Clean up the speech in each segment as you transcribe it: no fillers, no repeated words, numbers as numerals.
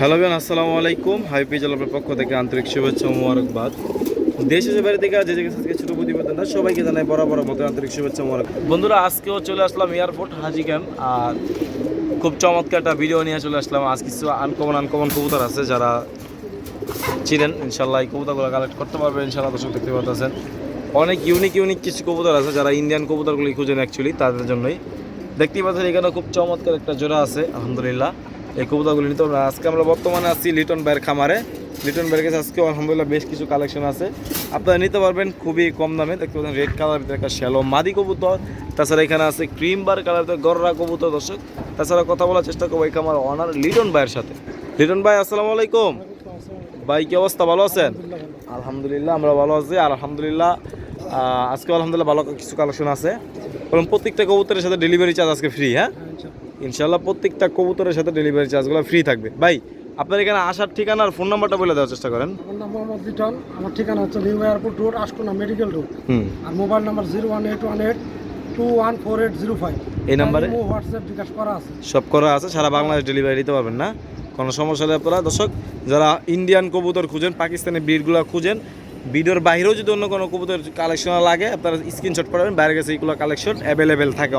Hello ভাই, আসসালামু আলাইকুম। হাই পেজের পক্ষ থেকে আন্তরিক শুভেচ্ছা ও মোবারকবাদ। দেশ ও বাইরে থেকে যে আজকে ছোট প্রতিবেদনটা সবাইকে জানাই বরাবর মতো আন্তরিক শুভেচ্ছা মোবারক। বন্ধুরা, আজকেও চলে আসলাম এয়ারপোর্ট হাজি ক্যাম্প, আর খুব চমৎকার একটা ভিডিও নিয়ে চলে আসলাম। আজ কিছু আনকমন কবুতর আছে, যারা ছিলেন ইনশাল্লাহ এই কবুতরগুলো কালেক্ট করতে পারবেন। ইনশাল্লাহ দর্শক দেখতে পাচ্ছেন অনেক ইউনিক কিছু কবুতর আছে, যারা ইন্ডিয়ান কবুতরগুলি খুঁজেন অ্যাকচুয়ালি তাদের জন্যই। দেখতেই পাচ্ছেন এখানে খুব চমৎকার একটা জোড়া আছে আলহামদুলিল্লাহ। এই কবুতরগুলি নিতে পারবেন। আজকে আমরা বর্তমানে আছি লিটন ভাইয়ের খামারে। লিটন ভাইয়ের কাছে আজকে আলহামদুলিল্লাহ বেশ কিছু কালেকশন আছে, আপনারা নিতে পারবেন খুবই কম দামে। দেখতে পাচ্ছেন রেড কালার ভিতরে একটা শ্যালো মাদি কবুতর, তাছাড়া এখানে আছে ক্রিম বার কালার ভিতরে গররা কবুতর। দর্শক তাছাড়া কথা বলার চেষ্টা করবো এই খামার অনার লিটন ভাইয়ের সাথে। লিটন ভাই, আসসালামু আলাইকুম। ভাই কি অবস্থা, ভালো আছেন? আলহামদুলিল্লাহ আমরা ভালো আছি আলহামদুলিল্লাহ। আজকে আলহামদুলিল্লাহ ভালো কিছু কালেকশন আছে, কারণ প্রত্যেকটা কবুতরের সাথে ডেলিভারি চার্জ আজকে ফ্রি। হ্যাঁ ইনশাল্লাহ প্রত্যেকটা কবুতরের সাথে ডেলিভারি চার্জগুলো ফ্রি থাকবে। ভাই আপনার এখানে আসার ঠিকানা আর ফোন নাম্বারটা বলে দেওয়ার চেষ্টা করেন। আমার নাম মোহাম্মদ লিটন, আমার ঠিকানা হচ্ছে new airport road, Ashkona medical road. আর মোবাইল নাম্বার 01818214805। এই নাম্বারে হোয়াটসঅ্যাপ বিকাশ করা আছে, সব করা আছে, সারা বাংলাদেশ ডেলিভারি দিতে পারবেন না, কোনো সমস্যা হলে আপনারা দর্শক যারা ইন্ডিয়ান কবুতর খুঁজেন, পাকিস্তানি ব্রিডগুলো খুঁজেন, ভিডিওর বাইরেও যদি অন্য কোনো কবুতর কালেকশন লাগে আপনারা স্ক্রিনশট পাঠাবেন, বাইরে গেছে এইগুলো কালেকশন অ্যাভেলেবেল থাকে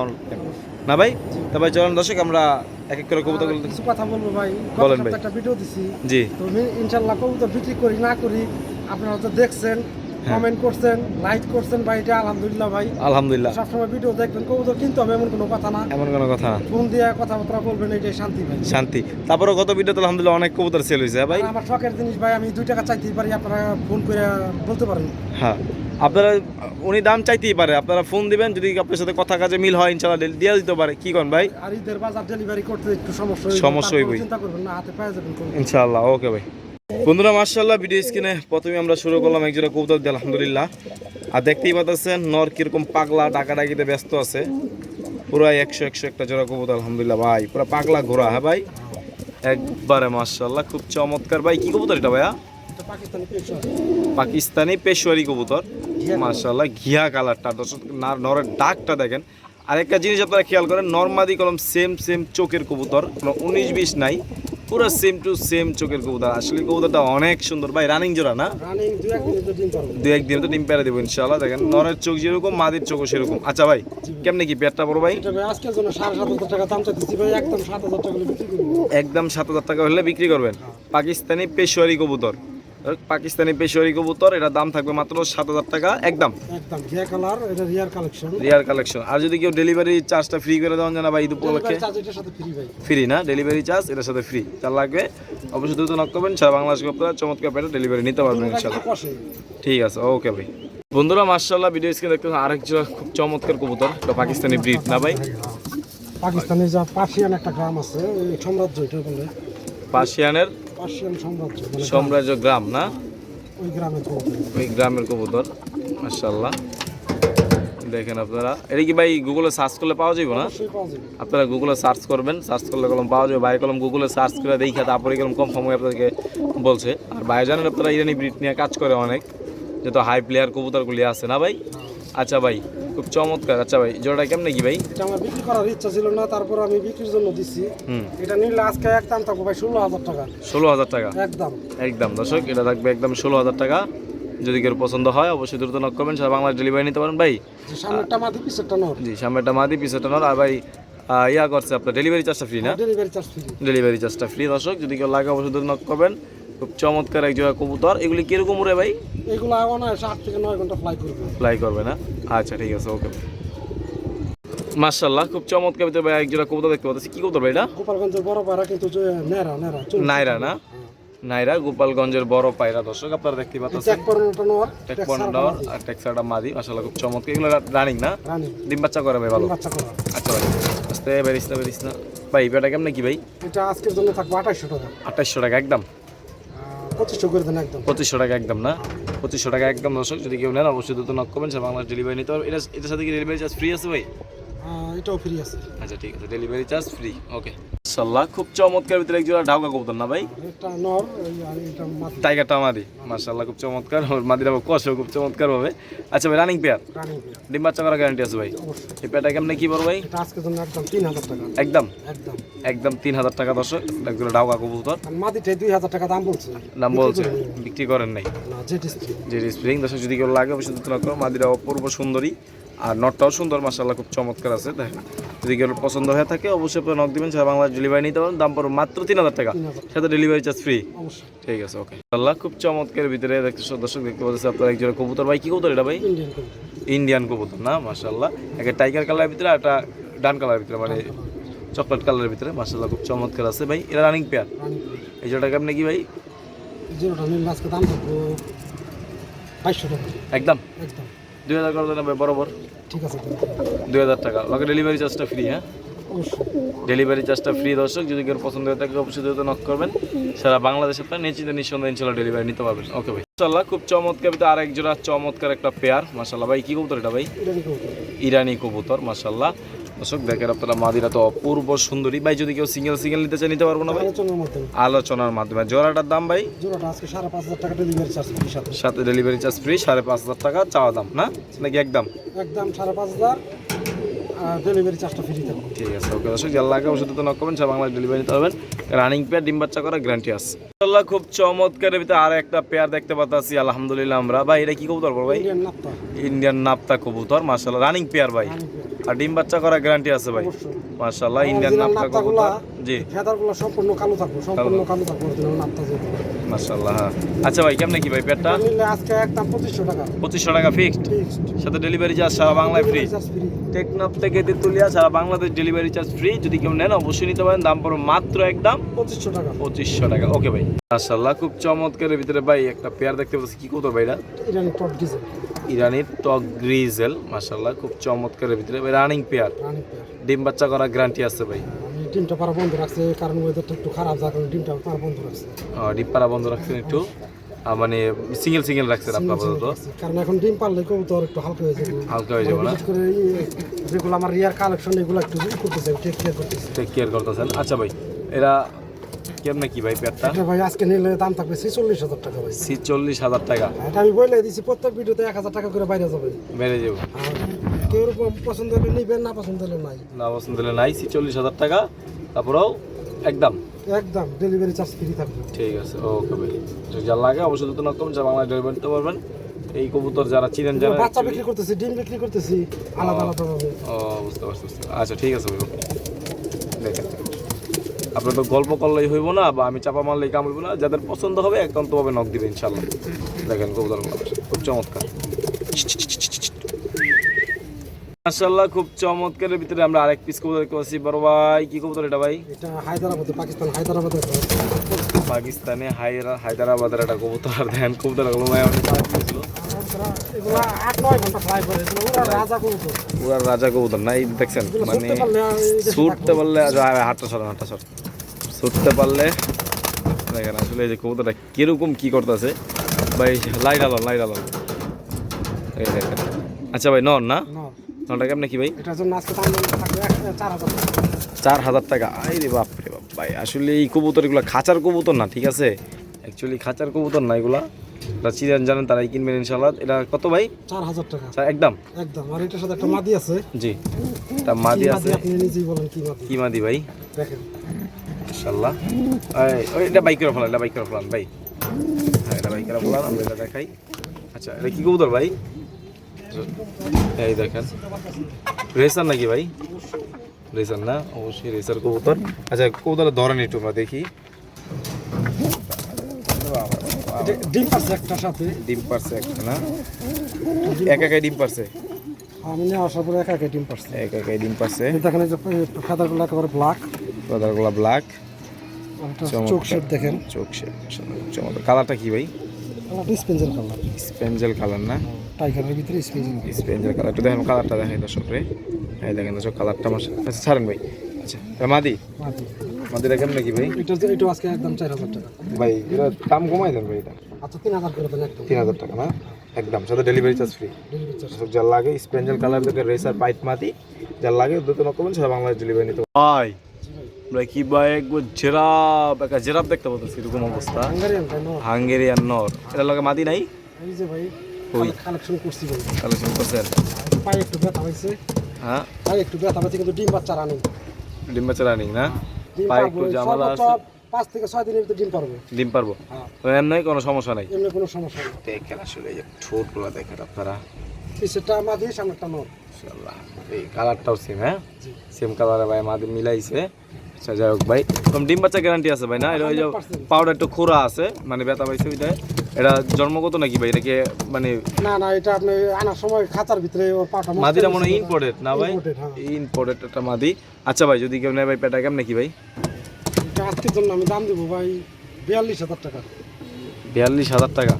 না ভাই? তা ভাই চলুন দর্শক আমরা এক এক করে কবুতরগুলো কিছু কথা বলবো ভাই। বলেন ভাই। একটা ভিডিও দিছি, জি তো আমি ইনশাআল্লাহ কবুতর বিক্রি করি না করি আপনারা তো দেখছেন, কমেন্ট করছেন, লাইক করছেন ভাই, এটা আলহামদুলিল্লাহ ভাই। আলহামদুলিল্লাহ সবসময় ভিডিও দেখবেন, কবুতর কিন্তু হবে এমন কোনো কথা না, এমন কোনো কথা না, ফোন দিয়ে কথাবার্তা বলবেন, এটাই শান্তি ভাই, শান্তি। তারপরে কত ভিডিও তো আলহামদুলিল্লাহ অনেক কবুতর সেল হয়েছে ভাই। আর আমার শখের জিনিস ভাই, আমি 2 টাকা চাইতেই পারি, আপনারা ফোন করে বলতে পারেন। হ্যাঁ আপনারা উনি দাম চাইতেই পারে, আপনারা ফোন দিবেন, যদি আপনার সাথে কথা কাজে মিল হয় ইনশাআল্লাহ দিয়ে দিতে পারে। কি করেন ভাই? আর ঈদের বাজার ডেলিভারি করতে একটু সমস্যা হইবই, চিন্তা করবেন না, হাতে পেয়ে যাবেন ইনশাআল্লাহ। ওকে ভাই। বন্ধুরা মাশাআল্লাহ, ভিডিও স্ক্রিনে প্রথমে আমরা শুরু করলাম একজোড়া কবুতর দিয়ে আলহামদুলিল্লাহ। আর দেখতেই পাচ্ছেন নর কিরকম পাগলা ডাকাডাকিতে ব্যস্ত আছে, পুরো 100 একটা জোড়া কবুতর আলহামদুলিল্লাহ ভাই, পুরো পাগলা ঘোরা। হ্যাঁ ভাই একবারে মাশাআল্লাহ খুব চমৎকার। ভাই কি কবুতর এটা ভাইয়া? পাকিস্তানি পেশোয়ারি কবুতর মাশাআল্লাহ, ঘিয়া কালারটা, নরের ডাকটা দেখেন। আরেকটা জিনিস আপনারা খেয়াল করেন, নরমাদি কলম সেম চোখের কবুতর, কোনো 19-20 নাই, পুরো সেম টু সেম চোখের কবুতর। আসলে কবুতরটা অনেক সুন্দর ভাই। রানিং জোড়া না? রানিং 2-1 দিন তো ডিম পেড়ে দেবো ইনশাআল্লাহ। দেখেন নরের চোখ যেরকম মাদির চোখও সেরকম। আচ্ছা ভাই কেমনে কি পেটটা বড় ভাই? এটা ভাই আজকের জন্য 7,500 টাকা দাম চাইতেছি ভাই, একদম 7,000 টাকা হলে বিক্রি করব। একদম 7,000 টাকা হলে বিক্রি করবেন। পাকিস্তানি পেশোয়ারি কবুতর, পাকিস্তানি পেশোয়ারি কবুতর, এটা দাম থাকবে মাত্র 7,000 টাকা একদম ঘিয়া কালার, এটা রিয়ার কালেকশন। আর যদি কেউ ডেলিভারি চার্জটা ফ্রি করে দেওয়া যায় না ভাই ঈদ উপলক্ষে? এটার সাথে ফ্রি ভাই, ফ্রি না ডেলিভারি চার্জ, এটার সাথে ফ্রি। তার লাগবে অবশ্যই দ্রুত নক করবেন, সারা বাংলাদেশে আপনারা চমৎকার পেটে ডেলিভারি নিতে পারবেন ইনশাআল্লাহ। ঠিক আছে ওকে ভাই। বন্ধুরা মাশাআল্লাহ, ভিডিও স্ক্রিনে দেখতে আরেক জোড়া খুব চমৎকার কবুতর, এটা পাকিস্তানি ব্রিড না ভাই? পাকিস্তানি যা পার্সিয়ান একটা গ্রাম আছে, এই সাম্রাজ্য, এটা বলে পার্সিয়ান সাম্রাজ্য গ্রাম না? ওই গ্রামের কবুতর মাশাআল্লাহ। দেখেন আপনারা, এটা কি ভাই গুগলে সার্চ করলে পাওয়া যাবে না? আপনারা গুগলে সার্চ করবেন, সার্চ করলে কলম পাওয়া যাবে। ভাই কলম গুগলে সার্চ করে দেখা তারপরে কলম কনফার্ম হয়ে আপনাদেরকে বলছে। আর ভাই জানেন আপনারা ইরানি ব্রিড নিয়ে কাজ করে অনেক, যত হাই প্লেয়ার কবুতরগুলি আছে না ভাই? আচ্ছা ভাই খুব চমৎকার। আচ্ছা ভাই জোড়াটা কেমনে কি ভাই? এটা আমার বিক্রি করার ইচ্ছা ছিল না, তারপর আমি বিক্রির জন্য দিছি। এটা নিলে আজকে একদম থাকবো ভাই 16,000 টাকা। 16,000 টাকা একদম দর্শক, এটা থাকবে একদম 16,000 টাকা। যদি কেউ পছন্দ হয় অবশ্যই দ্রুত নক করবেন, সারা বাংলাদেশ ডেলিভারি নিতে পারেন ভাই। সামনেরটা মাদি পিছেরটা নর। জি সামনেরটা মাদি পিছেরটা নর। আর ভাই ইয়া করছে আপনার ডেলিভারি চার্জটা ফ্রি না? ডেলিভারি চার্জটা ফ্রি দর্শক, যদি কেউ লাগে অবশ্যই দ্রুত নক করবেন। খুব চমৎকার এক জোড়া কবুতর। এগুলি কিরকম উড়ে ভাই? এগুলো অনায়াসে 8 থেকে 9 ঘন্টা ফ্লাই করবে না? আচ্ছা ঠিক আছে ওকে। মাশাআল্লাহ খুব চমৎকার ভিতরে ভাই এক জোড়া কবুতর দেখতে পাচ্ছি। কি কবুতর ভাই এটা? গোপালগঞ্জের বড় পায়রা, কিন্তু নাইরা না? নাইরা গোপালগঞ্জের বড় পায়রা দর্শক আপনারা দেখতে পাচ্ছেন। টেক্সারটা মাদি মাশাআল্লাহ খুব চমৎকার। এগুলো রানিং না? ডিম বাচ্চা করে ভাই ভালো? আচ্ছা ভাই আস্তে বেরিস না ভাই। এটা কেমনে কি ভাই? এটা আজকের জন্য থাকবে 2800 টাকা। 2800 টাকা একদম? 2500 করে দেন একদম। 2500 টাকা একদম না? 2500 টাকা একদম দর্শক, যদি কেউ নেন অবশ্যই দ্রুত নক করবেন, সারা বাংলাদেশ ডেলিভারি নিতে পারবেন। এটার সাথে কি ডেলিভারি চার্জ ফ্রি আছে ভাই? এটাও ফ্রি আছে। আচ্ছা ঠিক আছে, ডেলিভারি চার্জ ফ্রি ওকে। মাশাআল্লাহ খুব চমৎকার ভিতরে এক জোড়া ঢাকা কবুতর না ভাই? এটা নর আর এটা মাদি। টাইগারটা মাদি মাশাআল্লাহ খুব চমৎকার, মাদিরা কষও খুব চমৎকার ভাবে। আচ্ছা ভাই রানিং পেয়ার, রানিং পেয়ার ডিম বাচ্চা করার গ্যারান্টি আছে ভাই? অবশ্যই। এই পেয়ারটা কেমনে কি বড় ভাই? এটা আজকের জন্য একদম 3000 টাকা। একদম একদম একদম 3000 টাকা দর্শক, এক জোড়া ঢাকা কবুতর। আর মাদিটাই 2000 টাকা দাম বলছে। নাম বলছে, বিক্রি করেন নাই? না জেট স্প্রিং। যে স্প্রিং দর্শক যদি কেউ লাগে অবশ্যই তুলনা করো। মাদিরা অপূর্ব সুন্দরী আর নটটাও সুন্দর মাশাআল্লাহ খুব চমৎকার আছে। দেখেন যদি কেউ পছন্দ হয়ে থাকে অবশ্যই আপনারা নক দিবেন, সারা বাংলাদেশ ডেলিভারি নিতে পারেন। দাম পড়বে মাত্র 3000 টাকা, সাথে ডেলিভারি চার্জ ফ্রি। অবশ্যই ঠিক আছে ওকে। আল্লাহ খুব চমৎকার ভিতরে দেখতে দর্শক দেখতে পাচ্ছেন আপনারা এক জোড়া কবুতর। ভাই কি কবুতর এটা ভাই? ইন্ডিয়ান কবুতর। ইন্ডিয়ান কবুতর না মাশাআল্লাহ, একটা টাইগার কালারের ভিতরে আর একটা ডান কালারের ভিতরে মানে চকলেট কালারের ভিতরে মাশাআল্লাহ খুব চমৎকার আছে ভাই। এটা রানিং পেয়ার, রানিং পেয়ার। এই জোড়াটা কেমনে কি ভাই? জিরোটা নিলে আজকে দাম থাকবো 2200 টাকা। একদম একদম 2000 করে দেন ভাই বরাবর। ঠিক আছে। 2000 টাকা লগে ডেলিভারি চার্জটা ফ্রি। হ্যাঁ অবশ্যই ডেলিভারি চার্জটা ফ্রি দর্শক, যদি কেউ পছন্দ হয়ে থাকে অবশ্যই দ্রুত নক করবেন। সারা বাংলাদেশে আপনার নিশ্চিন্তে নিঃসন্দেহে ইনশাআল্লাহ ডেলিভারি নিতে পারবেন। ওকে ভাই মাশাআল্লাহ খুব চমৎকার ভিতরে আর এক জোড়া চমৎকার একটা পেয়ার মাশাআল্লাহ। ভাই কি কবুতর এটা ভাই? ইন্ডিয়ান কবুতর। ইরানি কবুতর মাশাআল্লাহ। দর্শক দেখেন আপনারা মাদিরা তো অপূর্ব সুন্দরী ভাই, যদি কেউ সিঙ্গেল সিঙ্গেল নিতে চায় নিতে পারবো না ভাই? আলোচনার মাধ্যমে। আলোচনার মাধ্যমে। জোড়াটার দাম ভাই? জোড়াটা আজকে 5500 টাকা ডেলিভারি চার্জ ফ্রি সাথে। সাথে ডেলিভারি চার্জ ফ্রি, 5500 টাকা চাওয়া দাম না নাকি একদম? একদম 5500 আর ডেলিভারি চার্জটা ফ্রি থাকবে। ঠিক আছে ওকে দর্শক, যার লাগে ওষুধ তো নক করবেন, সারা বাংলাদেশ ডেলিভারি নিতে পারবেন। রানিং পেয়ার, ডিম বাচ্চা করা গ্যারান্টি আছে। মাশাআল্লাহ খুব চমৎকার ভিতরে আর একটা পেয়ার দেখতে পাচ্ছি আলহামদুলিল্লাহ আমরা। ভাই এটা কি কবুতর বল ভাই? ইন্ডিয়ান নাপ্তা। ইন্ডিয়ান নাপ্তা কবুতর মাশাআল্লাহ, রানিং পেয়ার ভাই, রানিং পেয়ার। আর ডিম বাচ্চা করা গ্যারান্টি আছে ভাই অবশ্যই। মাশাআল্লাহ। ইন্ডিয়ান নাপ্তা কবুতর জি ফেদারগুলো সম্পূর্ণ কালো থাকবে, সম্পূর্ণ কালো থাকবে অরিজিনাল নাপ্তা যেটা। মাশাআল্লাহ। হ্যাঁ আচ্ছা ভাই কেমনে কি ভাই পেয়ারটা? নিলে আজকে একদম 2500 টাকা। 2500 টাকা ফিক্সড, ফিক্সড। সাথে ডেলিভারি চার্জ সারা বাংলায় ফ্রি। Charge free. টেকনাফ থেকে তেতুলিয়া সারা বাংলাদেশ ডেলিভারি চার্জ ফ্রি। যদি কেউ নেন অবশ্যই নিতে পারেন, দাম পড়বে মাত্র একদম 2500 টাকা। 2500 টাকা। ওকে ভাই মাশাআল্লাহ খুব চমৎকারের ভিতরে ভাই একটা পেয়ার দেখতে পাচ্ছি। কি কবুতর ভাই এটা? ইরানি টপ ডিজেল। ইরানির টক গ্রিজেল মাশাআল্লাহ খুব চমৎকারের ভিতরে ভাই, রানিং পেয়ার, রানিং পেয়ার। ডিম বাচ্চা করা গ্যারান্টি আছে ভাই। আমি ডিমটা পারা বন্ধ রাখছে কারণ ওয়েদারটা একটু খারাপ, যার কারণে ডিমটা পারা বন্ধ রাখছে। ডিম পাড়া বন্ধ রাখছেন একটু, মানে সিঙ্গেল সিঙ্গেল রাখছেন আপনার আপাতত? কারণ এখন ডিম পারলে কবুতর একটু হালকা হয়ে যাবে। হালকা হয়ে যাবে না? বিশেষ করে যেগুলো আমার রিয়ার কালেকশন এগুলো একটু করতেছে, টেক কেয়ার করতেছে। টেক কেয়ার করতেছেন। আচ্ছা ভাই এরা কেমনে কি ভাই পেয়ারটা? এটা ভাই আজকে নিলে দাম থাকবে 46000 টাকা ভাই। 46000 টাকা। এটা আমি বলে দিছি প্রত্যেক ভিডিওতে 1000 টাকা করে বাইরে যাবে। বেড়ে যাবো, আর কেউ এরকম পছন্দ হলে নিবেন, না পছন্দ হলে নাই। না পছন্দ হলে নাই। 46000 টাকা, তারপরেও একদম একদম ডেলিভারি চার্জ ফ্রি থাকবে। ঠিক আছে ওকে ভাই, যার লাগে অবশ্যই দ্রুত নক করবেন, যা বাংলায় ডেলিভারি নিতে পারবেন। এই কবুতর যারা চিনেন যারা বাচ্চা বিক্রি করতেছি, ডিম বিক্রি করতেছি আলাদা আলাদা ভাবে। ও বুঝতে পারছি। আচ্ছা ঠিক আছে ভাই ওকে। দেখেন আপনার তো গল্প করলেই হইব না, বা আমি চাপা মারলেই কাম হইব না। যাদের পছন্দ হবে একান্তভাবে নক দিবে ইনশাল্লাহ। দেখেন কবুতরগুলো খুব চমৎকার মাশাআল্লাহ, খুব চমৎকারের ভিতরে আমরা আরেক পিস কবুতর দেখতে পাচ্ছি। বড় ভাই কি কবুতর এটা ভাই? এটা হায়দ্রাবাদে, পাকিস্তান হায়দ্রাবাদে। পাকিস্তানে হায়দ্রাবাদের একটা কবুতর। দেখেন কবুতরগুলো ভাই অনেক ছিল। এগুলো 8-9 ঘন্টা ফ্লাই করে, এগুলো ওরা রাজা কবুতর। পুরা রাজা কবুতর না এই দেখছেন, মানে ছুটতে পারলে হাটটা সর ছুটতে পারলে দেখেন আসলে এই যে কবুতরটা কিরকম কি করতেছে ভাই। লাইট আলন এই দেখেন। আচ্ছা ভাই নন না, নটা কেমনে কি ভাই? এটার জন্য আজকে দাম থাকবে 4000 টাকা। 4000 টাকা। আরে বাপ রে বাপ ভাই, আসলে এই কবুতর এগুলো খাঁচার কবুতর না, ঠিক আছে? অ্যাকচুয়ালি খাঁচার কবুতর না এগুলা, যারা চিনেন জানেন তারাই কিনবেন ইনশাআল্লাহ। এটা কত ভাই? 4000 টাকা একদম একদম। আর এটার সাথে একটা মাদি আছে। জি এটা মাদি আছে। আপনি নিজেই বলেন কি মাদি। কি মাদি ভাই? দেখেন মাশাআল্লাহ। এটা বাইক করে ফেলান ভাই। হ্যাঁ এটা বাইক করে ফেলান, আমরা এটা দেখাই। আচ্ছা এটা কি কবুতর ভাই? এই দেখেন রেসার নাকি ভাই? রেসার না, অবশ্যই রেসার কবুতর। আচ্ছা কবুতরের ধরেন একটু আমরা দেখি। ডিম পারছে একটার সাথে। ডিম পারছে একটা না, একাই ডিম পারছে? আমি নিয়ে আসার পরে একা ডিম পারছে। একাই ডিম পারছে। দেখেন এই যে ফেদারগুলো একেবারে ব্ল্যাক, ফেদারগুলো ব্ল্যাক। চোখ শেপ দেখেন, চোখ শেপ চমৎকার। কালারটা কি ভাই? কালারটা স্পেঞ্জেল কালার। স্পেঞ্জেল কালার না, টাইগারের ভিতরে স্পেঞ্জেল কালার। একটু দেখেন কালারটা দেখাই দর্শক রে। এই দেখেন দর্শক কালারটা আমার। আচ্ছা ছাড়েন ভাই। আচ্ছা মাদিরা কেমন নাকি ভাই? এটা আজকে একদম 4000 টাকা ভাই। এটা দাম কমাই দেন ভাই। এটা আচ্ছা 3000 করে দেন একদম। 3000 টাকা না একদম, সাথে delivery charge free. Delivery charge যার লাগে স্পেঞ্জেল কালার দেখে রেসার পাইট মাদি, যার লাগে দ্রুত নক করবেন, সারা বাংলাদেশ ডেলিভারি নিতে। ভাই জি ভাই। আমরা কি ভাই একবার জেরাব একটা জেরাব দেখতে পাচ্ছি এরকম অবস্থা। হাঙ্গারিয়ান ভাই নর। হাঙ্গেরিয়ান নর, এটা লগে মাদি নাই? এই যে ভাই ওই কালেকশন করছি ভাই। কালেকশন করছেন? পায়ে একটু ব্যথা হয়েছে, হ্যাঁ পায়ে একটু ব্যথা হয়েছে, কিন্তু ডিম বাচ্চা রানিং। ডিম বাচ্চা রানিং না? ডিম পায়ে পারবো, একটু ঝামেলা আছে? 5 থেকে 6 দিনের ভিতরে ডিম পারবো। ডিম পারবো? হ্যাঁ, এমনি কোনো সমস্যা নাই? এমনি কোনো সমস্যা নেই। দেখেন আসলে এই যে ঠোঁটগুলো দেখেন আপনারা, পিছেরটা আমাদের, সামনেরটা নর। ইনশাআল্লাহ এই কালারটাও সেম, হ্যাঁ জি। সেম কালারে ভাই আমাদের মিলাইছে। আচ্ছা যাই হোক ভাই, কম ডিম বাচ্চা গ্যারান্টি আছে ভাই না? এটা ওই যে 100% পাউডার একটু খোরা আছে, মানে ব্যথা পাইছে ওইটাই। এটা জন্মগত নাকি ভাই? এটাকে মানে না না, এটা আপনি আনার সময় খাঁচার ভিতরে ওর পাটা মস্ত মাদিটা মনে হয়েছিল। ইম্পোর্টেড না ভাই? Imported, হ্যাঁ। ইম্পোর্টেড একটা মাদি। আচ্ছা ভাই, যদি কেউ নেয় ভাই পেটা কেমন নাকি ভাই? এটা আজকের জন্য আমি দাম দেবো ভাই 42,000 টাকা। 42,000 টাকা?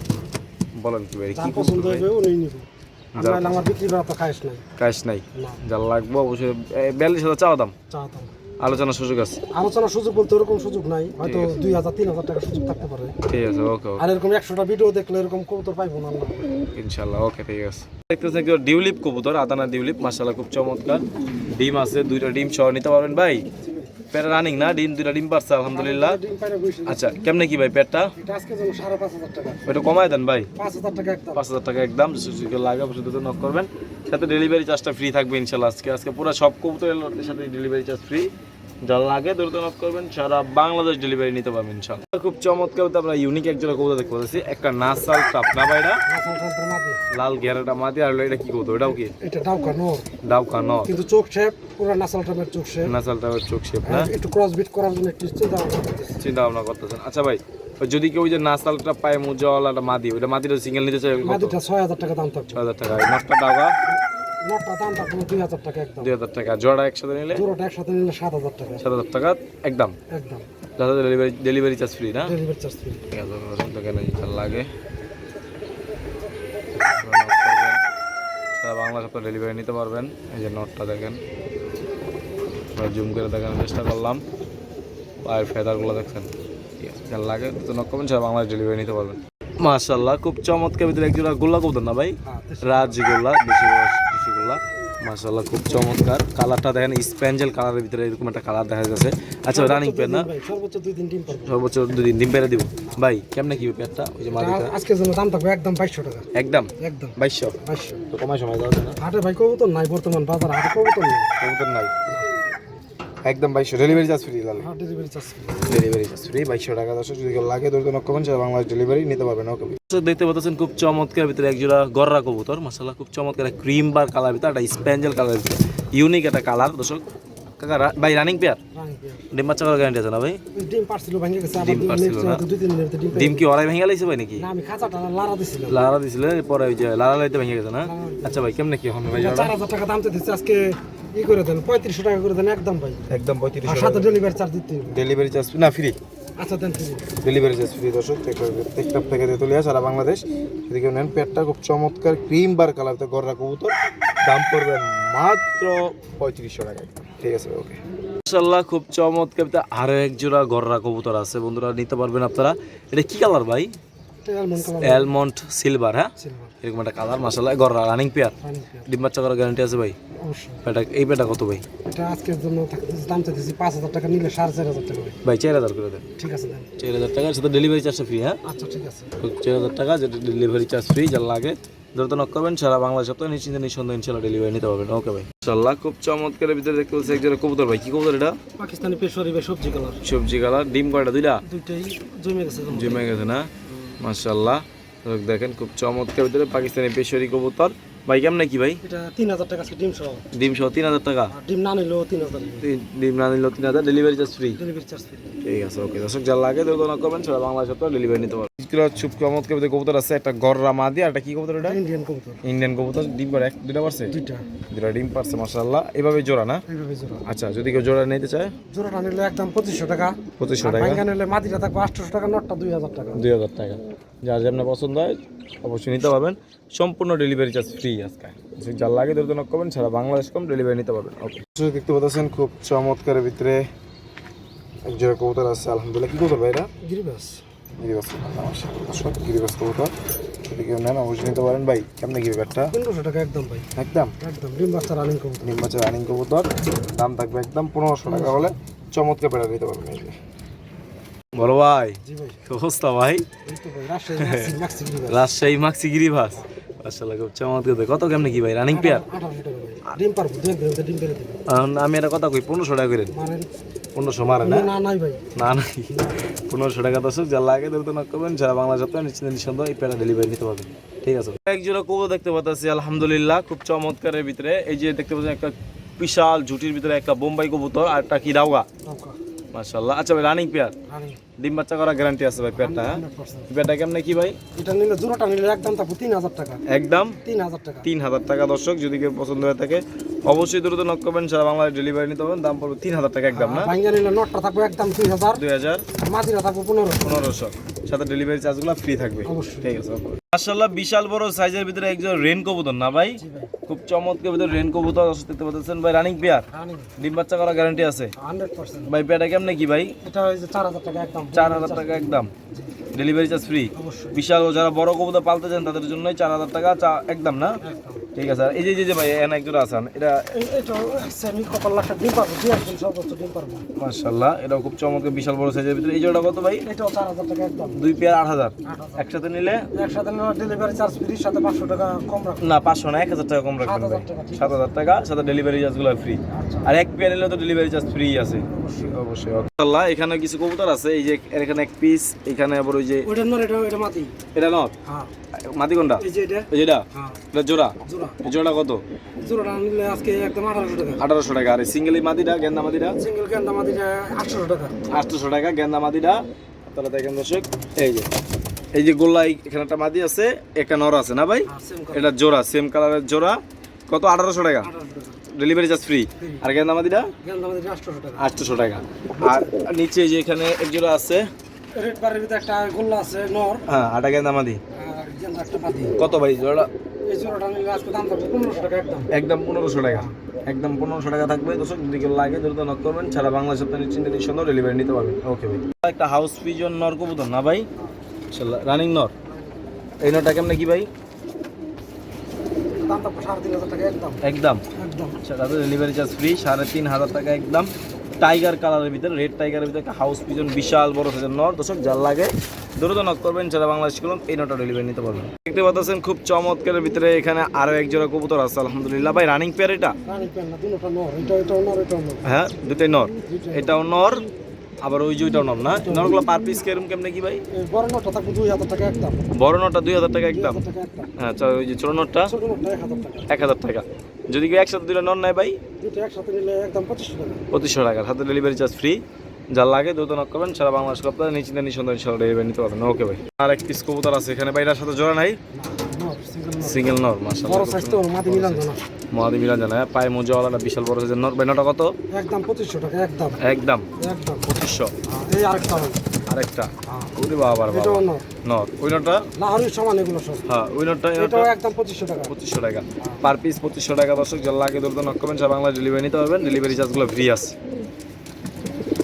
বলেন কি ভাই, কি যার পছন্দ ভাই? হবে উনি নিবে। আমার বিক্রি করা তো খাইস নাই। ক্যাশ নাই? না, যা লাগবো অবশ্যই। 42,000 চাওয়া দাম, চাতাম। আলোচনার সুযোগ আছে? আলোচনার সুযোগ বলতে ওরকম সুযোগ নাই, হয়তো 2,000-3,000 টাকা সুযোগ থাকতে পারে। ঠিক আছে, ওকে আর এরকম 100টা ভিডিও দেখলে এরকম কবুতর পাইবো না আমরা। ইনশাল্লাহ, ওকে ঠিক আছে। দেখতেছেন কি ডিউলিপ কবুতর, আদানা ডিউলিপ, মাশাআল্লাহ খুব চমৎকার। ডিম আছে, 2টা ডিম সহ নিতে পারবেন ভাই। পেট রানিং না? ডিম 2টা ডিম পারছে আলহামদুলিল্লাহ। ডিম পাইরা বসে। আচ্ছা কেমনে কি ভাই পেটটা? এটা আজকের জন্য 5,500 টাকা। ওইটা কমায় দেন ভাই। 5,000 টাকা একদম। 5,000 টাকা একদম। সুযোগ লাগে অবশ্যই দুটো নক করবেন, সাথে ডেলিভারি চার্জটা ফ্রি থাকবে ইনশাল্লাহ। আজকে পুরো সব কবুতরের লটের সাথে ডেলিভারি চার্জ ফ্রি। যা লাগে দ্রুত নক করবেন, সারা বাংলাদেশ ডেলিভারি নিতে পারবেন ইনশাল্লাহ। খুব চমৎকার আমরা ইউনিক এক জোড়া কবুতর দেখতে পাচ্ছি, একটা নাসাল টাপ না ভাই? এটা নাসাল টাইপের মাদি। লাল ঘেরাটা মাদি, আর এটা কি কবুতর? এটাও কি এটা ডাউকা নর, ডাউকা নর? কিন্তু চোখ শেপ পুরো নাসাল টাইপের চোখ শেপ। নাসাল টাপের চোখ শেপ না? একটু ক্রস বিট করার জন্য একটু চিন্তা ভাবনা করতেছি। চিন্তা ভাবনা করতেছেন? আচ্ছা ভাই, ওই যদি কেউ ওই যে নাসালটা পায় মুজাওয়ালাটা মাদি, ওইটা মাদিটা সিঙ্গেল নিতে চাই কত? মাদিটা 6,000 টাকা দাম থাকবে। 6,000 টাকা। নটটা ডাউকা নটটা দাম থাকবে 2,000 টাকা একদম। 2,000 টাকা। জোড়া একসাথে নিলে জোড়াটা একসাথে নিলে 7,000 টাকা 7,000 টাকা একদম। একদম। যাতে ডেলিভারি চার্জ ফ্রি না? Delivery charge free. ঠিক আছে, দেখেন এই যা লাগে সারা বাংলা সপ্তাহ ডেলিভারি নিতে পারবেন। এই যে নোটটা দেখেন, জুম করে দেখানোর চেষ্টা করলাম। পায়ের ফেদারগুলো দেখছেন, ঠিক আছে, যা লাগে তো নক করবেন, সারা বাংলাদেশ ডেলিভারি নিতে পারবেন। মাশাআল্লাহ খুব চমৎকার ভিতরে একজোড়া গোল্লা কবুতর না ভাই? রাজগোল্লা, দেশি গোল্লা। মাশাআল্লাহ খুব চমৎকার। কালারটা দেখেন স্প্যাঞ্জেল কালারের ভিতরে এরকম একটা কালার দেখা যাচ্ছে। আচ্ছা রানিং পেয়ার না? সর্বোচ্চ 2 দিন ডিম পারবে। সর্বোচ্চ 2 দিন ডিম পেরে দিব ভাই। কেমনে কি পেয়ারটা? ওই যে মাদিটা আজকের জন্য দাম থাকবে একদম 2,200 টাকা একদম একদম 2,200। তো কমায় সময় দাও না? হাটে ভাই কবুতর নাই বর্তমান বাজারে, হাটে কবুতর নেই। কবুতর নাই একদম 2,200। ডেলিভারি চার্জ ফ্রি লাল? হাট delivery charge free. Delivery charge free 2,200 টাকা। দর্শক যদি কেউ লাগে দ্রুত নক করবেন, সারা বাংলাদেশ ডেলিভারি নিতে পারবেন। ওকে দেখতে পাচ্ছেন খুব চমৎকার ভিতরে একজোড়া গররা কবুতর, মাশাআল্লাহ খুব চমৎকার ক্রিম বার কালার ভিতরে, একটা স্প্যাঞ্জেল কালার ভিতরে, ইউনিক একটা কালার। দর্শক কাকা ভাই রানিং পেয়ার? Running pair. ডিম বাচ্চা করার গ্যারান্টি আছে না ভাই? ডিম পারছিল ভেঙে গেছে, আবার ডিম পারছিল না? 2-3 দিনের ভিতরে ডিম। ডিম কি ওরাই ভেঙে লাইছে ভাই নাকি? না, আমি খাঁচাটা লারা দিছিলাম। লারা দিছিলে পরে ওই যে লারা লাইতে ভেঙে গেছে না? আচ্ছা ভাই কেমনে কি হবে ভাই? 4,000 টাকা দাম দিচ্ছে আজকে, করে দেন 3500 টাকা করে দেন একদম ভাই। একদম আর 3500 সাথে ডেলিভারি চার্জ দিতে হবে। ডেলিভারি চার্জ না ফ্রি? আচ্ছা দেন ফ্রি। Delivery charge free. দর্শক টেকটপ থেকে তেতুলিয়া সারা বাংলাদেশ যদি কেউ নেন। পেটটা খুব চমৎকার ক্রিম বার কালার গররা কবুতর, দাম পড়বে মাত্র 3500 টাকা। ঠিক আছে, ওকে। মাশাআল্লাহ খুব চমৎকার আরো এক জোড়া গররা কবুতর আছে বন্ধুরা, নিতে পারবেন আপনারা। এটা কি কালার ভাই? অ্যালমন্ড সিলভার, হ্যাঁ এরকম একটা কালার। মাশাআল্লাহ গররা রানিং পেয়ার, ডিম বাচ্চা করার গ্যারান্টি আছে ভাই? অবশ্যই। এই পেটা কত ভাই? এটা আজকের জন্য দাম চাইতেছি 5,000 টাকা, নিলে 4,500 টাকা ভাই 4,000 করে দেন। ঠিক আছে দেন 4,000 টাকা, সাথে ডেলিভারি চার্জটা ফ্রি। হ্যাঁ আচ্ছা ঠিক আছে। 4,000 টাকা, যেটা ডেলিভারি চার্জ ফ্রি। যা লাগে দ্রুত নক করবেন, সারা বাংলাদেশ সপ্তাহে নিশ্চিন্তে নিঃসন্দেহে ইনশাআল্লাহ ডেলিভারি নিতে পারবেন। ওকে ভাই। মাশাআল্লাহ খুব চমৎকারের ভিতরে দেখতে পাচ্ছি একজোড়া কবুতর ভাই। কি কবুতর এটা? পাকিস্তানি পেশোয়ারি ভাই, সবজি কালার। সবজি কালার। ডিম কয়টা? দুইটাই জমে গেছে। জমে গেছে না? মাশাআল্লাহ দেখেন খুব চমৎকার ভিতরে পাকিস্তানি পেশোয়ারি কবুতর ভাই। কেমনে কি ভাই? এটা 3,000 টাকা আছে ডিম সহ। ডিম সহ 3,000 টাকা? আর ডিম না নিলেও 3,000। ডিম না নিলেও 3,000, delivery charge free? Delivery charge free. ঠিক আছে, ওকে। দর্শক যা লাগে দ্রুত নক করবেন, সারা বাংলাদেশ সপ্তাহে ডেলিভারি নিতে পারবেন। খুব চমৎকার ভিতরে কবুতর আছে, একটা গররা মাদি আর একটা কি কবুতর? এটা ইন্ডিয়ান কবুতর। ইন্ডিয়ান কবুতর। ডিম পারে? দুইটা পারছে? দুইটা ডিম পারছে মাশাআল্লাহ। এভাবে জোড়া না? এইভাবে জোড়া। আচ্ছা যদি কেউ জোড়া নিতে চায়? জোড়াটা নিলে একদম 2,500 টাকা। 2,500 টাকা। ভাঙা নিলে মাদিটা থাকবে 800 টাকা, নটটা 2,000 টাকা। 2,000 টাকা। যার যেমন পছন্দ হয় অবশ্যই নিতে পারবেন, সম্পূর্ণ ডেলিভারি চার্জ ফ্রি আজকে। যার লাগে দ্রুত নক করবেন, সারা বাংলাদেশ কম ডেলিভারি নিতে পারবেন। ওকে দেখতে পাচ্ছেন খুব চমৎকারের ভিতরে এক জোড়া কবুতর আছে আলহামদুলিল্লাহ। কি কবুতর ভাই এটা? গিরিবাস। গিরিবাস গিরিবাস কবুতর যদি কেউ নেন অবশ্যই নিতে পারেন ভাই। কেমন কি ব্যাপারটা? 1,500 টাকা একদম ভাই। একদম একদম ডিম বাচ্চা রানিং কবুতর। ডিম বাচ্চা রানিং কবুতর, দাম থাকবে একদম 1,500 টাকা হলে চমৎকার পেয়ারা নিতে পারবেন। এই যে বড় ভাই, জি ভাই, কি অবস্থা ভাই? এই তো ভাই রাজশাহী ম্যাক্সি গিরিবাস। রাজশাহী মাক্সি গিরিবাস, মাশাআল্লাহ খুব চমৎকার। কত কেমনে কি ভাই রানিং পেয়ার? 18 টাকা ভাই। ডিম পারবো, দেখবেন তো ডিম পেরে দেব। আমি এটা কথা কই 1500 টাকা করে। মারেন 1500 মারে না? না নাই ভাই, না না 1500 টাকা দর্শক যা লাগে দ্রুত নক করবেন। সারা বাংলা সপ্তাহে নিশ্চিন্ত এই পেয়ারা ডেলিভারি নিতে পারবেন। ঠিক আছে, এক জোড়া কবুতর দেখতে পাচ্ছি আলহামদুলিল্লাহ খুব চমৎকারের ভিতরে। এই যে দেখতে পাচ্ছেন একটা বিশাল ঝুটির ভিতরে একটা বোম্বাই কবুতর আর একটা কি দাওগা, মাশাআল্লাহ। আচ্ছা ভাই রানিং পেয়ার, ডিম বাচ্চা করার গ্যারান্টি আছে ভাই পেয়ারটা? হ্যাঁ, পেয়ারটা কেমনে কি ভাই? এটা নিলে জোড়াটা নিলে একদম তারপর 3000 টাকা, একদম 3000 টাকা। 3000 টাকা দর্শক, যদি কেউ পছন্দ হয়ে থাকে অবশ্যই দ্রুত নক করবেন। সারা বাংলায় ডেলিভারি নিতে পারবেন। দাম পড়বে 3000 টাকা একদম, না? ভাঙ্গা নিলে নটটা থাকবে একদম 2000, 2000, মাঝিরা থাকবে 1500। 1500, সাথে ডেলিভারি চার্জগুলো ফ্রি থাকবে। অবশ্যই। ঠিক আছে, মাশাআল্লাহ বিশাল বড় সাইজের ভিতরে একজন রেন কবুতর, না ভাই? জি ভাই, খুব চমৎকার ভিতরে রেন কবুতর দর্শক দেখতে পাচ্ছেন ভাই। রানিং পেয়ার, রানিং ডিম বাচ্চা করার গ্যারান্টি আছে 100%। ভাই। পেয়ারটা কেমনে কি ভাই? এটা হই যে 4000 টাকা একদম। 4000 টাকা একদম, ডেলিভারি চার্জ ফ্রি। অবশ্যই। বিশাল যারা বড় কবুতর পালতে চান তাদের জন্যই 4000 টাকা একদম, না? একদম। ঠিক আছে। আর এই যে ভাই এখানে একজন আছেন, এটা এটা সেমি কপাল লাখা ডিম পারবো, দুই একদিন সর্বোচ্চ ডিম পারবো। মাশাআল্লাহ, এটাও খুব চমৎকার বিশাল বড় সাইজের ভিতরে। এই জোড়া কত ভাই? এটাও 4000 টাকা একদম। দুই পেয়ার 8000, 8000। একসাথে নিলে একসাথে নিলে ডেলিভারি চার্জ ফ্রি, সাথে 500 টাকা কম রাখবো। না 500 না 1000 টাকা কম রাখবেন ভাই। 7000 টাকা, ঠিক আছে। 7000 টাকা, সাথে ডেলিভারি চার্জগুলো ফ্রি। আচ্ছা। আর এক পেয়ার নিলে তো ডেলিভারি চার্জ ফ্রি আছে। অবশ্যই। মাশাআল্লাহ, এখানে কিছু কবুতর আছে। এই যে এখানে এক পিস, এখানে আবার ওই যে ওইটা নর, এটা মাটি। এটা নট, হ্যাঁ। মাদি কোনটা? এই যে এটা। এই যেটা, হ্যাঁ। এটা জোড়া। জোড়া। এই জোড়া কত? জোড়াটা নিলে আজকে একদম 1800 টাকা। 1800 টাকা। আর সিঙ্গেল মাদিটা, গেন্দা মাদিটা সিঙ্গেল গেন্দা মাটিটা 800 টাকা। 800 টাকা গেন্দা মাদিটা। আপনারা দেখেন দর্শক, এই যে গোল্লাই এখানে একটা মাদি আছে, একটা নর আছে, না ভাই? আর সেম এটা জোড়া, সেম কালারের জোড়া। কত? 1800 টাকা, 1800 টাকা। Delivery charge free. আর গেন্দা মাদিটা গেন্দা মাটিটা 800 টাকা। 800 টাকা। আর নিচে যে এখানে এক জোড়া আছে, রেড বারের ভিতরে একটা গোল্লা আছে নর, হ্যাঁ, আটা গেন্দা মাদি। আর গেন্দা একটা মাটি। কত ভাই জোড়া? এই জোড়াটা নিলে আজকে দাম থাকবে 1500 টাকা একদম। একদম 1500 টাকা, একদম 1500 টাকা থাকবে দর্শক। যদি কেউ লাগে দ্রুত নক করবেন। সারা বাংলা সপ্তাহে নিশ্চিন্ত ডেলিভারি নিতে পারবেন। ওকে ভাই। একটা হাউস পিজন নর কবুতর, না ভাই? ইনশাআল্লাহ রানিং নর। এই নরটা কেমনে কি ভাই? দাম থাকবে 3500 টাকা একদম। একদম, একদম। সাথে ডেলিভারি চার্জ ফ্রি। 3500 টাকা একদম। টাইগার কালারের ভিতরে, রেড টাইগারের ভিতরে একটা হাউস পিজন বিশাল বড় সাইজের নর দর্শক। যার লাগে দ্রুত নক করবেন। সারা বাংলাদেশ কলম এই নটা ডেলিভারি নিতে পারবেন। দেখতে পাচ্ছেন খুব চমৎকারের ভিতরে এখানে আরো এক জোড়া কবুতর আছে আলহামদুলিল্লাহ ভাই। রানিং পেয়ার এটা? রানিং পেয়ার না, দুটোটা নর। এটাও নর, এটাও নর। হ্যাঁ, দুটাই নর। এটাও নর, আবার ওই যে ওইটাও নর, না? নরগুলো পার পিস কেমনে কি ভাই? এই বড় নরটা থাকবে 2000 টাকা একদম। বড় নটটা 2000 টাকা একদম। 2000 টাকা একদম। হ্যাঁ, আচ্ছা, ওই যে ছোট নটটা ছোট নরটা 1000 টাকা। 1000 টাকা। যদি কেউ একসাথে দুইটা নর নেয় ভাই, দুটো একসাথে নিলে একদম 2500 টাকা। 2500 টাকা, সাথে ডেলিভারি চার্জ ফ্রি। যার লাগে দ্রুত নক করবেন। সারা বাংলাদেশ সপ্তাহে নিশ্চিন্ত ডেলিভারি নিতে পারবেন। ওকে ভাই। আর এক পিস কবুতর আছে এখানে ভাই, এটার সাথে জোড়া নাই? নর, সিঙ্গেল নর। সিঙ্গেল নর, বড় মাশাআল্লাহ। সাইজ তো মাটি মিলান জানা। মহাদি মিলান জানা, পায়ে মোজাওয়ালাটা বিশাল বড় সাইজের নর। ভাই নটা কত? একদম 2500 টাকা একদম। একদম একদম 2500। এই আরেকটা হবে। আরেকটা, ওরে বাবা বাবা, এটাও নর। নর। ওই নটটা? লাহোরের সমান এগুলো সব। হ্যাঁ, ওই নটটা এটাও একদম 2500 টাকা। 2500 টাকা পার পিস। 2500 টাকা দর্শক। যার লাগে দ্রুত নক করবেন। সারা বাংলা ডেলিভারি নিতে পারবেন। ডেলিভারি চার্জগুলো ফ্রি আছে।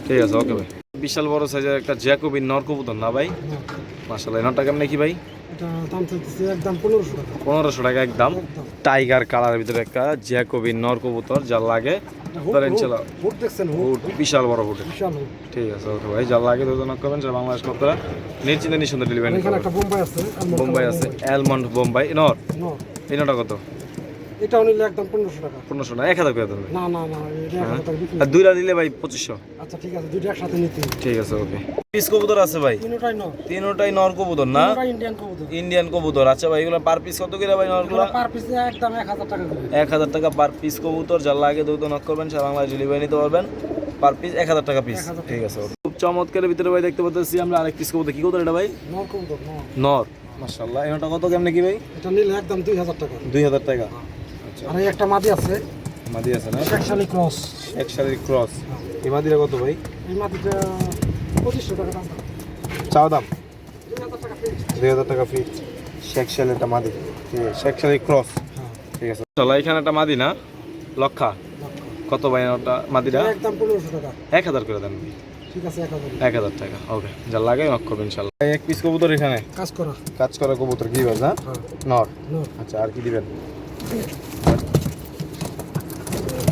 ঠিক আছে, ওকে ভাই। বিশাল বড় সাইজের একটা জ্যাকোবিন নর কবুতর, না ভাই? মাশাআল্লাহ। এই নটটা কেমন কি ভাই? এটা দাম চাইতেছে একদম 1500 টাকা। 1500 টাকা একদম। একদম। টাইগার কালারের ভিতরে একটা জ্যাকোবিন নর কবুতর। যার লাগে তার ইনশাআল্লাহ হুড দেখছেন, হুড হুড, বিশাল বড় হুড। বিশাল হুড। ঠিক আছে, ওকে ভাই। যার লাগে দ্রুত নক করবেন। সারা বাংলাদেশ কতটা নিশ্চিন্ত ডেলিভারি নিতে এখানে পারবেন। একটা বোম্বাই আছে, বোম্বাই আছে, অ্যালমন্ড বোম্বাই নর। নর। এই নটা কত? এটাও নিলে একদম 1500 টাকা। 1500 না, 1000 করে দেবেন। না না না, এটা 1000 টাকা বিক্রি। আর দুইটা দিলে ভাই 2500। আচ্ছা ঠিক আছে, দুটো একসাথে নিতে। ঠিক আছে, ওকে। পিস কবুতর আছে ভাই? তিনটাই নর। তিনটাই নর কবুতর, না? তিনটাই ইন্ডিয়ান কবুতর। ইন্ডিয়ান কবুতর। আচ্ছা ভাই, এগুলো পার পিস কত করে ভাই নরগুলো? পার পিস একদম 1000 টাকা করে। 1000 টাকা পার পিস কবুতর। যার লাগে দ্রুত নক করবেন। সারা বাংলায় ডেলিভারি নিতে পারবেন। পার পিস 1000 টাকা পিস। 1000 টাকা। ঠিক আছে, ওকে। খুব চমৎকারের ভিতরে ভাই দেখতে পাচ্ছি আমরা আরেক পিস কবুতর। কি কবুতর এটা ভাই? নর কবুতর, নর। নর, মাশাআল্লাহ। এটা কত কেমনে কি ভাই? এটা নিলে একদম 2000 টাকা। 2000 টাকা। আচ্ছা, আর এই একটা মাদি আছে, মাদি আছে না? একশালি ক্রস। এক শাড়ির ক্রস। এই মাদিটা কত ভাই? এই মাদিটা 2500 টাকা দাম। চাও দাম 2000 টাকা ফিক্স। 2000 টাকা ফিক্স। শেখ শালের একটা মাদি, ঠিক আছে, শেখ শাড়ির ক্রস। হ্যাঁ। ঠিক আছে, চলো। এখানে একটা মাদি, না? লক্ষা। কত ভাই ওটা মাদিটা? একদম 1500 টাকা। 1000 করে দেন। ঠিক আছে, 1000। 1000 টাকা, ওকে। যা লাগে নক করবেন ইনশাআল্লাহ। এক পিস কবুতর এখানে কাজ করা কবুতর কি বাজ, না? হ্যাঁ। নর। নর। আচ্ছা, আর কি দিবেন?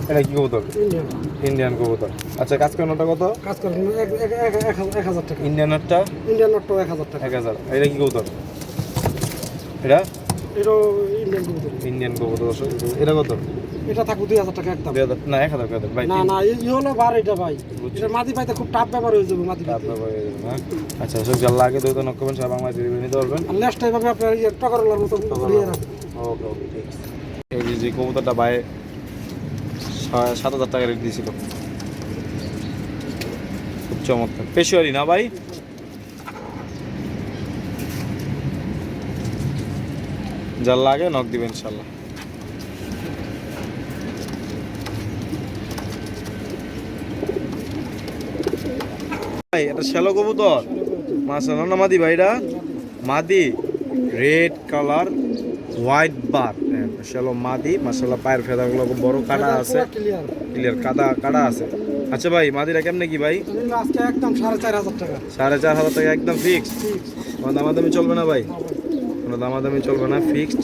এটা কি কবুতর? ইন্ডিয়ান ইন্ডিয়ান কবুতর। আচ্ছা কাজ করানোটা কত? কাজ করেন 1,000 টাকা। ইন্ডিয়ান নটটা ইন্ডিয়ান নোটটাও 1,000 টাকা। 1000। এটা কি কবুতর? এটা এটাও ইন্ডিয়ান কবুতর। ইন্ডিয়ান কবুতর দর্শক। এটা কত? এটা থাকবে 2,000 টাকা একদম। 2000 না 1000 করে দেন ভাই। না না এই হলো বার এটা ভাই। বুঝছি। এটা মাটি পাইতে খুব টাফ ব্যাপার হয়ে যাবে মাটি পাইতে। আপনার ভাই হ্যাঁ। আচ্ছা সব যা লাগে দ্রুত নক করবেন, সব বাংলা ডেলিভারি নিতে পারবেন। আর লেসটা এভাবে আপনার ইয়ে টকারলার মতো ঘুরিয়ে রাখবেন। ওকে ওকে ঠিক আছে। এই যে কবুতরটা ভাই 7,000 টাকা রেট দিয়েছিল, খুব চমৎকার পেশোয়ারি না ভাই? যা লাগে নক দিবেন ইনশাল্লাহ। ভাই এটা শ্যালো কবুতর মাশাআল্লাহ না মাদি ভাই? এটা মাদি, রেড কালার হোয়াইট বার, শ্যালো মাদি মাশাআল্লাহ। পায়ের ফেদাগুলো খুব বড়, কাটা আছে, ক্লিয়ার। ক্লিয়ার কাটা আছে। আচ্ছা ভাই মাদিরা কেমনে কি ভাই? আজকে একদম 4,500 টাকা। 4,500 টাকা একদম ফিক্সড? কোনো দামাদামি চলবে না ভাই? না ভাই। কোনো দামাদামি চলবে না, ফিক্সড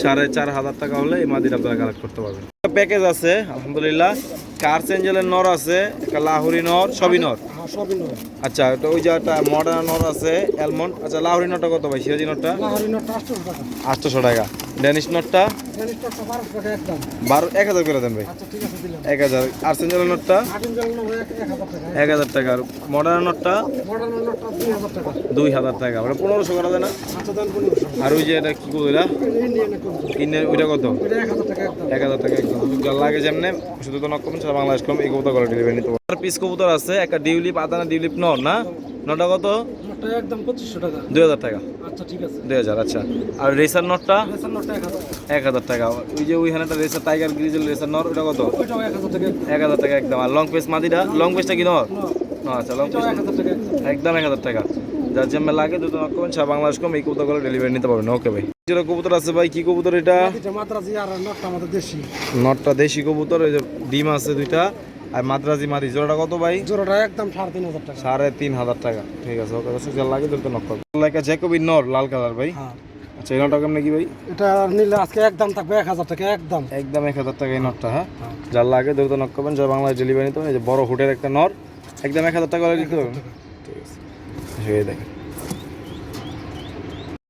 4,500 টাকা হলে এই মাদিরা আপনারা কালেক্ট করতে পারবেন। প্যাকেজ আছে আলহামদুলিল্লাহ। কার্স এঞ্জেলের নর আছে, একটা লাহোরি নর, সবই নর। হ্যাঁ সবই নয়। আচ্ছা তো ওই যে একটা মডার্ন নর আছে অ্যালমন্ড। আচ্ছা লাহোরি নরটা কত ভাই? সিরাজি নরটা লাহোরি নোটটা 800 টাকা। 800 টাকা। ড্যানিশ নরটা ড্যানিশ নোটটা 1200 টাকা একদম। 1000 করে দেন ভাই। আচ্ছা ঠিক আছে দিলাম। 1000। আর সেঞ্জেলের নরটা আটিন জল না ভাই 1,000 টাকা। 1000 টাকা। আর মডার্ন নরটা মডেল নোটটা 2,000 টাকা। 2000 টাকা, মানে 1500 করা যায় না? আচ্ছা দেন 1500। আর ওই যে এটা কি করবো এটা ইন্ডিয়ান কত? কিনে ওইটা কত? এটা 1,000 টাকা একদম। 1000 টাকা একদম। যা লাগে যেমনে শুধু তো নক করবেন, সারা বাংলাদেশ কম এই কবুতর করে ডেলিভারি নিতে পারবেন। পিস কবুতর আছে একটা ডিউলিপ, আদানা ডিউলিপ নর না? নটা কত? নোটটা একদম 2,500 টাকা। 2000 টাকা। আচ্ছা ঠিক আছে। 2000। আচ্ছা আর রেসার নটটা রেসার নোটটা 1,000 টাকা। 1000 টাকা। ওই যে ওইখানে একটা রেসার টাইগার গ্রিজেল রেসার নর, ওটা কত? ওইটাও 1,000 টাকা একদম। 1000 টাকা একদম। আর লং পেস মাদিটা, লং পেসটা কি নর? না, না আচ্ছা লং এটাও পেস 1,000 টাকা একদম। একদম 1000 টাকা। যার যেমন লাগে দুটো নক করবেন, সারা বাংলাদেশ কম এই কবুতরগুলো ডেলিভারি নিতে পারবেন। ওকে ভাই। যেটা কবুতর আছে ভাই, কি কবুতর এটা? মাটিটা মাদ্রাজি আর নোটটা আমাদের দেশি। নটটা দেশি কবুতর, এই যে ডিম আছে দুইটা। আর মাদ্রাজি মাদি জোড়াটা কত ভাই? জোড়াটা একদম 3,500 টাকা। 3500 টাকা। ঠিক আছে ওকে দর্শক, যা লাগে দুটো নক করবেন। লাইকা জ্যাকোবি নর লাল কালার ভাই। হ্যাঁ আচ্ছা এই নটটা কেমন কি ভাই? এটা নিলে আজকে একদম থাকবে 1,000 টাকা একদম। একদম 1000 টাকা এই নটটা। হ্যাঁ যার লাগে দ্রুত নক করবেন, যা বাংলাদেশ ডেলিভারি নিতে হবে। এই যে বড় হুটের একটা নর, একদম 1000 টাকা করে দিতে হবে। ঠিক আছে এই দেখেন।